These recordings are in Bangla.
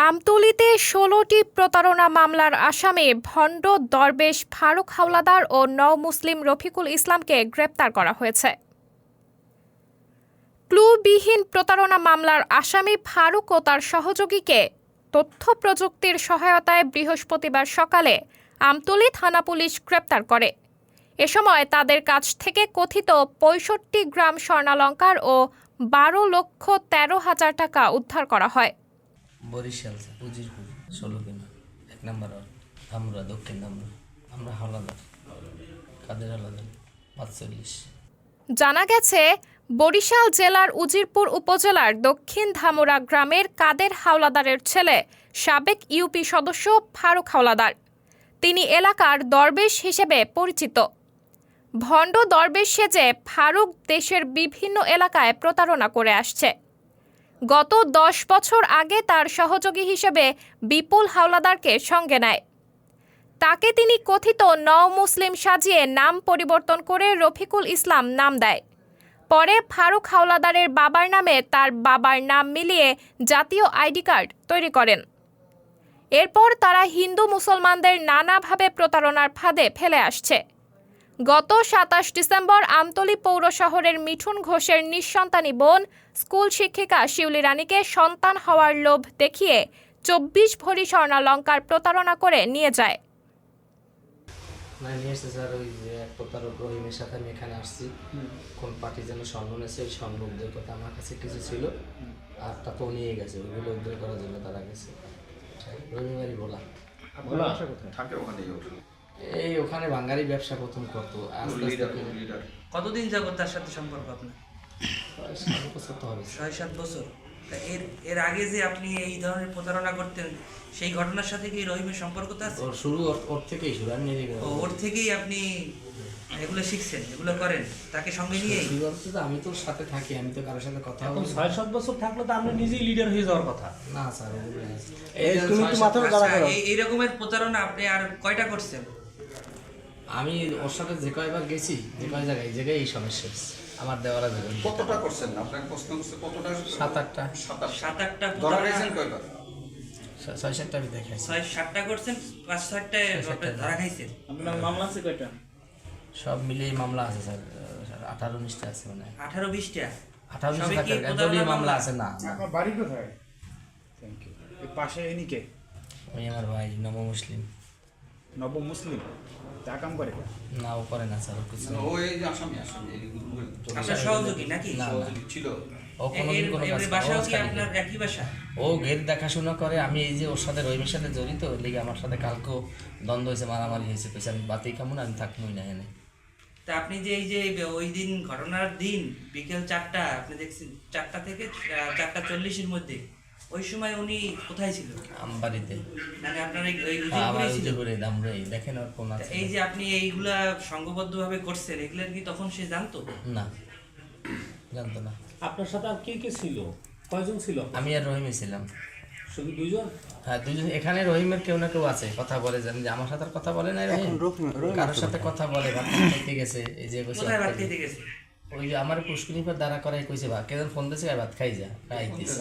আমতলীতে ১৬টি প্রতারণা মামলার আসামি ভণ্ড দরবেশ ফারুক হাওলাদার ও নও-মুসলিম রফিকুল ইসলামকে গ্রেপ্তার করা হয়েছে। ক্লুবিহীন প্রতারণা মামলার আসামি ফারুক ও তার সহযোগীকে তথ্য প্রযুক্তির সহায়তায় বৃহস্পতিবার সকালে আমতলী থানা পুলিশ গ্রেপ্তার করে। এ সময় তাদের কাছ থেকে কথিত ৬৫ গ্রাম স্বর্ণালংকার ও ১২,১৩,০০০ টাকা উদ্ধার করা হয়। বরিশাল উজিরপুর ১৬ কিনা ১ নম্বর ধামরা দক্ষিণ ধামরা। আমরা হাওলাদার কাদের হাওলাদার ৪৫। জানা গেছে, বরিশাল জেলার উজিরপুর উপজেলার দক্ষিণ ধামরা গ্রামের কাদের হাওলাদারের ছেলে সাবেক ইউপি সদস্য ফারুক হাওলাদার। তিনি এলাকার দরবেশ হিসেবে পরিচিত। ভণ্ড দরবেশ সেজে ফারুক দেশের বিভিন্ন এলাকায় প্রতারণা করে আসছে। গত ১০ বছর আগে তার সহযোগী হিসেবে বিপুল হাওলাদারকে সঙ্গে নেয়। তাকে তিনি কথিত নও-মুসলিম সাজিয়ে নাম পরিবর্তন করে রফিকুল ইসলাম নাম দেয়। পরে ফারুক হাওলাদারের বাবার নামে তার বাবার নাম মিলিয়ে জাতীয় আইডি কার্ড তৈরি করেন। এরপর তারা হিন্দু মুসলমানদের নানাভাবে প্রতারণার ফাঁদে ফেলে আসছে। গত ২৭ ডিসেম্বর আমতলী পৌর শহরের মিঠুন ঘোষের নিঃসন্তানী বোন স্কুল শিক্ষিকা শিউলি রানীকে সন্তান হওয়ার লোভ দেখিয়ে ২৪ ভরি স্বর্ণালংকার প্রতারণা করে নিয়ে যায়। নিয়ে এসে স্যার ওই যে এক প্রতারক রহিমের সাথে আমি এখানে আসছি, কোন পার্টি যেন স্বর্ণ নেছে, ওই স্বর্ণদের কথা আমার কাছে কিছু ছিল, আর তা তো নিয়ে গেছে, ওইগুলো উদ্ধার করার জন্য তারা গেছে। রবিবারই বলা থাকে ওখানে এই ওখানে বাঙালি ব্যবসা প্রথম করতো। কতদিন যাবত তার সাথে সম্পর্ক আপনার? ৬-৭ বছর তো হবে। ৬-৭ বছর। এর আগে যে আপনি এই ধরনের প্রতারণা করতেন, সেই ঘটনার সাথে কি রহিমের সম্পর্ক আছে? ওর শুরু ওর থেকেই শুরু। আমি ওর থেকেই আপনি এগুলো শিখছেন, এগুলো করেন তাকে সঙ্গে নিয়ে? আমি তো সাথে থাকি, আমি তো কারোর সাথে কথা বলি। ৬-৭ বছর থাকলে তো আপনি নিজেই লিডার হয়ে যাওয়ার কথা না স্যার, এই রকমের প্রতারণা আপনি আর কয়টা করছেন? আমি ওর সাথে যে কয়বার গেছি, যে কয় জায়গায় এই জায়গায় এই সমস্যা আমার দেওয়ার আছে। কতটা করছেন? আপনাকে প্রশ্ন করছে কতটা? ৭-৮টা। ৭-৮টা ধরা গেছেন কয়বার? ৬-৭টা আমি দেখাই। ৬-৭টা করছেন, ৫-৬টায় ধরা খাইছেন। আপনার মামলা আছে কয়টা? সব মিলিয়ে মামলা আছে স্যার ১৮-১৯টা আছে। মানে ১৮-২০টা ১৮-২০ মামলা আছে। না, আপনার বাড়ি কোথায়? Thank you. এই পাশে ইনি কে? ওই আমার ভাই নব-মুসলিম। নব-মুসলিম চা কাম করে? না, ও করে না স্যার, কিছু ও এই যে আসামি আপনার সহযোগী নাকি? না, ছিল। ও কোনোদিন কোনো কাজ বাসাও কি আপনার একই বাসা? ও গেট দেখাশোনা করে। আমি এই যে ওর সাথে রহিমের সাথে জড়িত, লেগে আমার সাথে কালকেও দ্বন্দ্ব হয়েছে, মারামারি হয়েছে। কইছে আমি বাতেই খাবো না, আমি থাকবোই না এনে। তা আপনি যে এই যে ওই দিন ঘটনার দিন বিকেল ৪টা আপনি দেখছেন, ৪টা থেকে ৪:৪০-এর মধ্যে, ওই সময় উনি কোথায় ছিল? আমবাড়িতে। মানে আপনার এই আমার ছিল উজিরপুরে দামরাই দেখেন ওর কোন আছে। এই যে আপনি এইগুলা সংঘবদ্ধভাবে করছেন, এগুলার কি তখন সে জানতো? না, জানতো না। আপনার সাথে আর কে কে ছিল? কয়জন ছিল? আমি আর রহিমে ছিলাম। শুধু ২ জন? হ্যাঁ, ২ জন। এখানে রহিমের কেউ না কেউ আছে, কথা বলে। জানি যে আমার সাথে আর কথা বলে না রহিম, কারোর সাথে কথা বলে। ভাত খাইতে গেছে, এই যে কোথায় ভাত খাইতে গেছে? ওই যে আমার পুষ্করিণী পর দাঁড়া করাই কইছে, ভাত কেন ফোন দিয়েছে, ভাত খাই যা খাইতিস।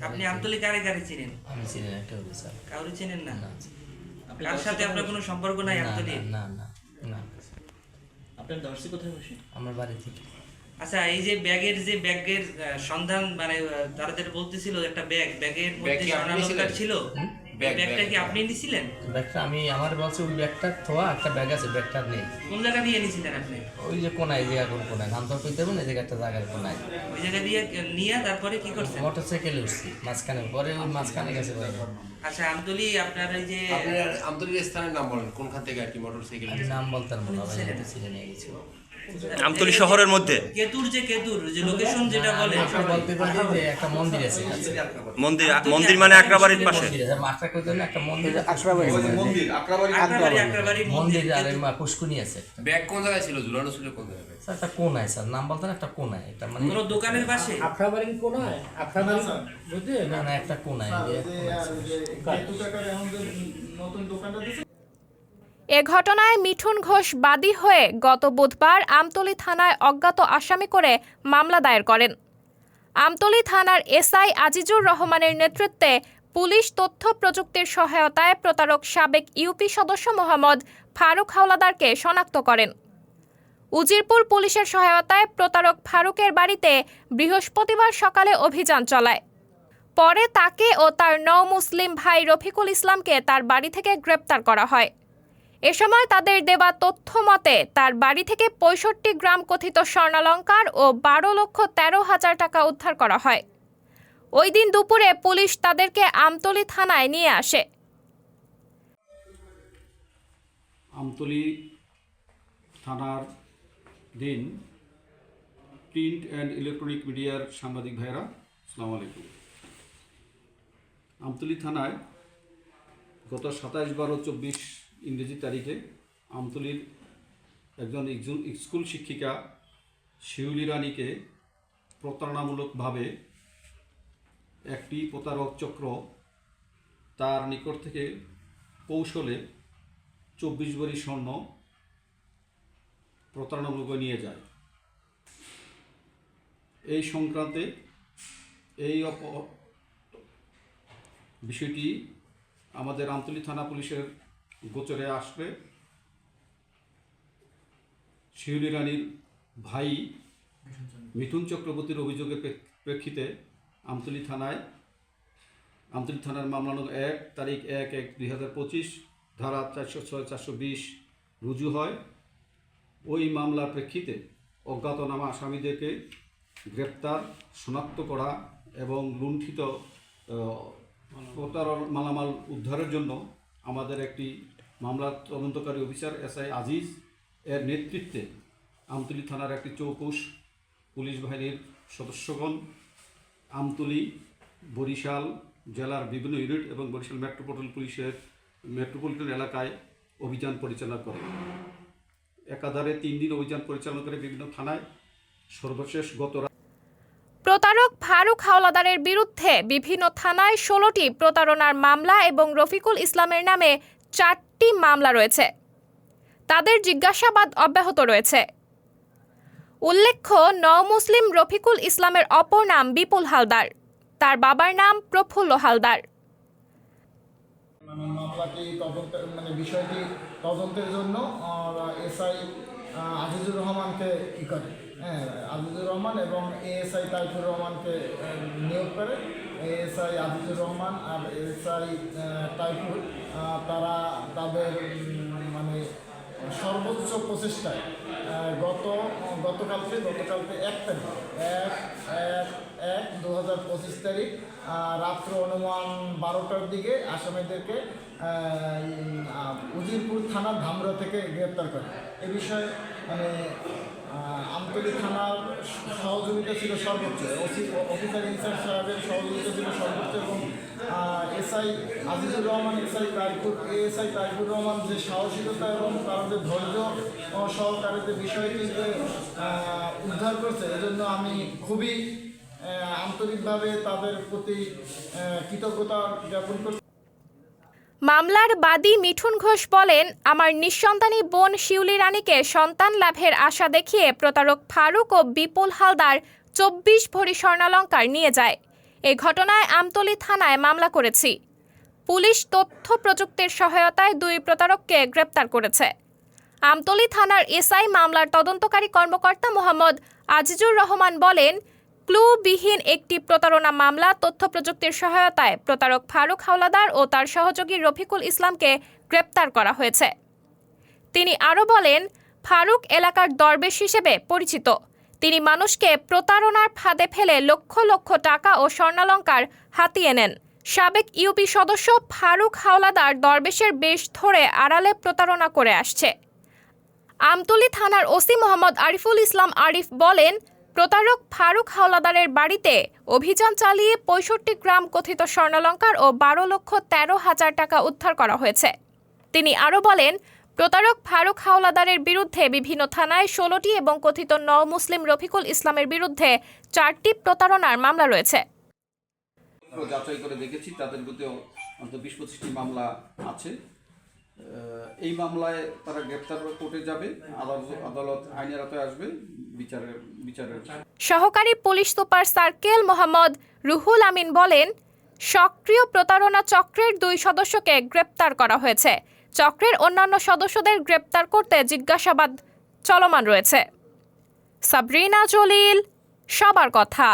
আপনি আমতলী কারে কারে চিনেন? আমি চিনি না কেউ স্যার, কাউরে চিনেন না? না। কার সাথে আপনার কোনো সম্পর্ক নাই আমতলী? না না না। আপনার দর্শি কোথায় বসে? আমার বাড়ি থেকে। আচ্ছা, এই যে ব্যাগের সন্ধান, মানে তাদের বলতেছিল একটা ব্যাগের মধ্যে স্বর্ণালংকার ছিল, ব্যাগটা কি আপনি নিছিলেন? ব্যাগটা আমি আমার বলছে ওই ব্যাগটা থোয়া, একটা ব্যাগ আছে, ব্যাগটা নেই। কোন জায়গা দিয়ে নিছিলেন আপনি? ওই যে কোনায়, এই জায়গা কোনায়, নাম তো কইতে হবে না, এই জায়গা একটা জায়গার কোনায়। ওই জায়গা দিয়ে নিয়ে তারপরে কি করছেন? মোটরসাইকেলে উঠছি মাঝখানে, পরে ওই মাঝখানে গেছে। আচ্ছা, আমতলী আপনার এই যে আমতলীর স্থানের নাম বলেন, কোনখান থেকে আর কি মোটরসাইকেল? নাম বলতাম না, ছিলেন নিয়ে গেছিল আমতলী শহরের মধ্যে। কেতুর যে লোকেশন যেটা বলে, বলতে পারি যে একটা মন্দির আছে। মন্দির মানে আকরাবাড়ির পাশে। মাঠটা কইতে না, একটা মন্দির আকরাবাড়ি মন্দির, আর পুষ্কুনি আছে। ব্যাগ কোন জায়গায় ছিল? ঝুলানো ছিল কোন জায়গায়? স্যার একটা কোনায়, স্যার নাম বলতেন, একটা কোনায়, একটা মানে কোনো দোকানের পাশে। আপনার বাড়ি কোনায়? আপনার বাড়ি বুঝতে না না, একটা কোনায়। এ ঘটনায় মিঠুন ঘোষ বাদী হয়ে গত বুধবার আমতলী থানায় অজ্ঞাত আসামি করে মামলা দায়ের করেন। আমতলী থানার এসআই আজিজুর রহমানের নেতৃত্বে পুলিশ তথ্য প্রযুক্তির সহায়তায় প্রতারক সাবেক ইউপি সদস্য মোহাম্মদ ফারুক হাওলাদারকে শনাক্ত করেন। উজিরপুর পুলিশের সহায়তায় প্রতারক ফারুকের বাড়িতে বৃহস্পতিবার সকালে অভিযান চালায়। পরে তাকে ও তার মুসলিম ভাই রফিকুল ইসলামকে তার বাড়ি থেকে গ্রেপ্তার করা হয়। এ সময় তাদের দেওয়া তথ্য মতে তার বাড়ি থেকে ৬৫ গ্রাম কথিত স্বর্ণালংকার ও ১২,১৩,০০০ টাকা উদ্ধার করা হয়। ওই দিন দুপুরে পুলিশ তাদেরকে আমতলী থানায় নিয়ে আসে। আমতলী থানার দিন প্রিন্ট অ্যান্ড ইলেকট্রনিক মিডিয়ার সাংবাদিক ভাইরা, আসসালামু আলাইকুম। আমতলী থানায় গত ২৭/১২/২৪ ইংরেজি তারিখে আমতলীর একজন স্কুল শিক্ষিকা শিউলি রানীকে প্রতারণামূলকভাবে একটি প্রতারক চক্র তার নিকট থেকে কৌশলে ২৪ ভরি স্বর্ণ প্রতারণামূলক নিয়ে যায়। এই সংক্রান্তে এই বিষয়টি আমাদের আমতলী থানা পুলিশের গোচরে আসলে শিউলি রানীর ভাই মিঠুন চক্রবর্তীর অভিযোগের প্রেক্ষিতে আমতলী থানার মামলা নং ১ তারিখ ১/১/২০২৫ ধারা ৪০৬-৪২০ রুজু হয়। ওই মামলার প্রেক্ষিতে অজ্ঞাতনামা আসামিদেরকে গ্রেপ্তার, শনাক্ত করা এবং লুণ্ঠিত মালামাল উদ্ধারের জন্য আমাদের একটি মামলা তদন্তকারী অফিসার এসআই আজিজ এর নেতৃত্বে আমতলী থানার একটি চৌকুশ পুলিশ বাহিনীর সদস্যগণ আমতলী, বরিশাল জেলার বিভিন্ন ইউনিট এবং বরিশাল মেট্রোপলিটন এলাকায় অভিযান পরিচালনা করে। একাধারে ৩ দিন অভিযান পরিচালনা করে বিভিন্ন থানায়। সর্বশেষ প্রতারক ফারুক হাওলাদারের বিরুদ্ধে বিভিন্ন থানায় ১৬টি প্রতারণার মামলা এবং রফিকুল ইসলামের নামে ৪টি মামলা রয়েছে। তাদের জিজ্ঞাসাবাদ অব্যাহত রয়েছে। উল্লেখ্য, মুসলিম রফিকুল ইসলামের অপর নাম বিপুল হালদার, তার বাবার নাম প্রফুল্ল হালদার। মামলাটি বিষয়টি তদন্তের জন্য এসআই আজিজুর রহমানকে করে, আজিজুর রহমান এবং এএসআই তাইফুর রহমানকে নিয়োগ করে। এএসআই আজিজুর রহমান আর এএসআই তাইফুর তারা তাদের সর্বোচ্চ প্রচেষ্টায় গতকালকে ১ তারিখ ১/১/২০২৫ তারিখ রাত্র অনুমান ১২টার দিকে আসামিদেরকে উজিরপুর থানার ধামরা থেকে গ্রেপ্তার করে। এ বিষয়ে আমতলী থানার সহযোগিতা ছিল সর্বোচ্চ, অফিসার ইনচার্জ সাহেবের সহযোগিতা ছিল সর্বোচ্চ এবং এসআই আজিজুর রহমান, এসআই তাইফুর রহমান যে সাহসিকতা এবং তার যে ধৈর্য সহকারে যে বিষয়টিকে উদ্ধার করছে, এজন্য আমি খুবই আন্তরিকভাবে তাদের প্রতি কৃতজ্ঞতা জ্ঞাপন করছি। মামলার বাদী মিঠুন ঘোষ বলেন, আমার নিঃসন্তানী বোন শিউলি রানীকে সন্তান লাভের আশা দেখিয়ে প্রতারক ফারুক ও বিপুল হালদার ২৪ ভরি স্বর্ণালংকার নিয়ে যায়। এই ঘটনায় আমতলী থানায় মামলা করেছি। পুলিশ তথ্য প্রযুক্তির সহায়তায় ২ প্রতারককে গ্রেপ্তার করেছে। আমতলী থানার এসআই মামলার তদন্তকারী কর্মকর্তা মোহাম্মদ আজিজুর রহমান বলেন, ক্লুবিহীন একটি প্রতারণা মামলা তথ্য প্রযুক্তির সহায়তায় প্রতারক ফারুক হাওলাদার ও তার সহযোগী রফিকুল ইসলামকে গ্রেপ্তার করা হয়েছে। তিনি আরও বলেন, ফারুক এলাকার দরবেশ হিসেবে পরিচিত। তিনি মানুষকে প্রতারণার ফাঁদে ফেলে লক্ষ লক্ষ টাকা ও স্বর্ণালংকার হাতিয়ে নেন। সাবেক ইউপি সদস্য ফারুক হাওলাদার দরবেশের বেশ ধরে আড়ালে প্রতারণা করে আসছে। আমতলী থানার ওসি মোহাম্মদ আরিফুল ইসলাম আরিফ বলেন, প্রতারক ফারুক হাওলাদারের বাড়িতে অভিযান চালিয়ে ৬৫ গ্রাম কথিত স্বর্ণালংকার ও ১২,১৩,০০০ টাকা উদ্ধার করা হয়েছে। তিনি আরও বলেন, প্রতারক ফারুক হাওলাদারের বিরুদ্ধে বিভিন্ন থানায় ১৬টি এবং কথিত মুসলিম রফিকুল ইসলামের বিরুদ্ধে ৪টি প্রতারণার মামলা রয়েছে। যাচাই করে দেখেছি তাদের বিরুদ্ধে অন্তত ২০-২৫টি মামলা আছে। এই মামলায় তারা গ্রেপ্তার কোর্টে যাবে, আদালত আইনের আওতায় আসবে বিচারের সহকারী police super circle Mohammad Ruhul Amin বলেন, সক্রিয় প্রতারণা চক্রের 2 সদস্যকে গ্রেপ্তার করা হয়েছে। চক্রের অন্যান্য সদস্যদের গ্রেপ্তার করতে জিজ্ঞাসাবাদ চলমান রয়েছে। সাবরিনা জলিল, সবার কথা।